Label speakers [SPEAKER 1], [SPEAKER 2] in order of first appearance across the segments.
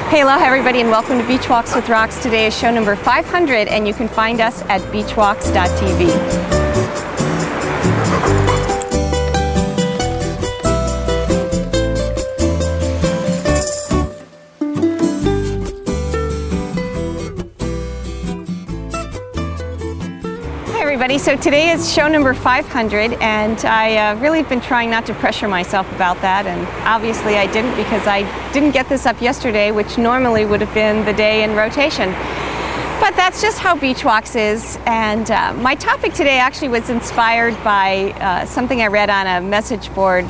[SPEAKER 1] Hey, aloha everybody, and welcome to Beachwalks with Rocks. Today is show number 500, and you can find us at beachwalks.tv. So today is show number 500, and I really have been trying not to pressure myself about that, and obviously I didn't, because I didn't get this up yesterday, which normally would have been the day in rotation. But that's just how Beachwalks is, and my topic today actually was inspired by something I read on a message board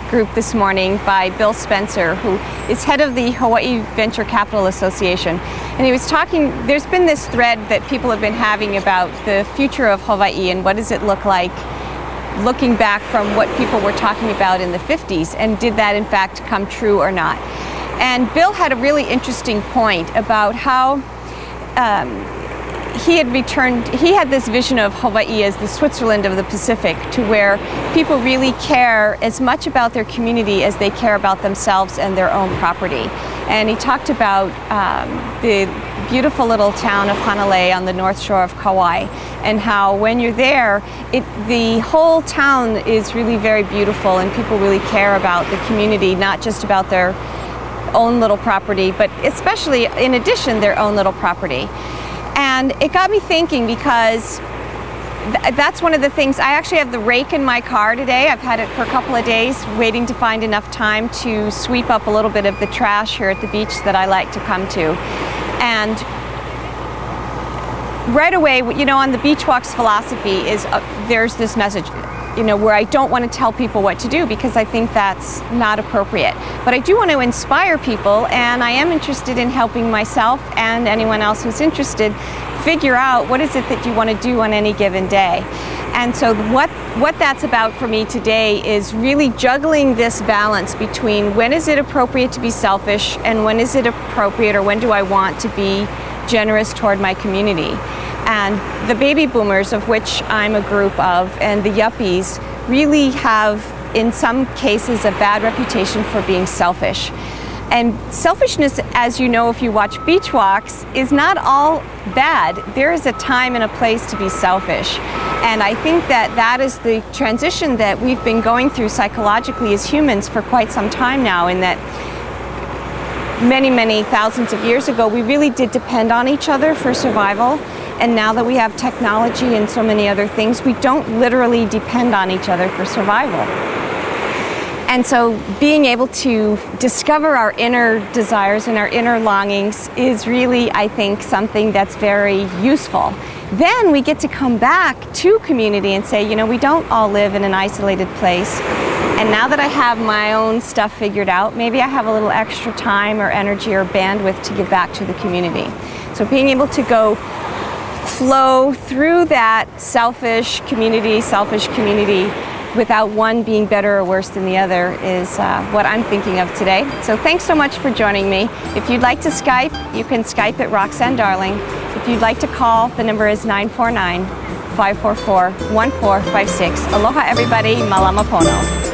[SPEAKER 1] group this morning by Bill Spencer, who is head of the Hawaii Venture Capital Association. And he was talking, there's been this thread that people have been having about the future of Hawaii and what does it look like looking back from what people were talking about in the 50s, and did that in fact come true or not. And Bill had a really interesting point about how he had this vision of Hawaii as the Switzerland of the Pacific, to where people really care as much about their community as they care about themselves and their own property. And he talked about the beautiful little town of Hanalei on the north shore of Kauai, and how when you're there, the whole town is really very beautiful, and people really care about the community, not just about their own little property, but especially in addition their own little property. And it got me thinking, because that's one of the things. I actually have the rake in my car today. I've had it for a couple of days, waiting to find enough time to sweep up a little bit of the trash here at the beach that I like to come to. And right away, you know, on the Beachwalks philosophy is there's this message, you know, where I don't want to tell people what to do, because I think that's not appropriate. But I do want to inspire people, and I am interested in helping myself and anyone else who's interested figure out what is it that you want to do on any given day. And so what that's about for me today is really juggling this balance between when is it appropriate to be selfish, and when is it appropriate, or when do I want to be generous toward my community. And the baby boomers, of which I'm a group of, and the yuppies really have, in some cases, a bad reputation for being selfish. And selfishness, as you know if you watch Beachwalks, is not all bad. There is a time and a place to be selfish. And I think that that is the transition that we've been going through psychologically as humans for quite some time now, in that many, many thousands of years ago, we really did depend on each other for survival. And now that we have technology and so many other things, we don't literally depend on each other for survival. And so being able to discover our inner desires and our inner longings is really, I think, something that's very useful. Then we get to come back to community and say, you know, we don't all live in an isolated place. And now that I have my own stuff figured out, maybe I have a little extra time or energy or bandwidth to give back to the community. So being able to go flow through that selfish community without one being better or worse than the other is what I'm thinking of today. So thanks so much for joining me. If you'd like to Skype, you can Skype at Roxanne Darling. If you'd like to call, the number is 949-544-1456. Aloha everybody, malama pono.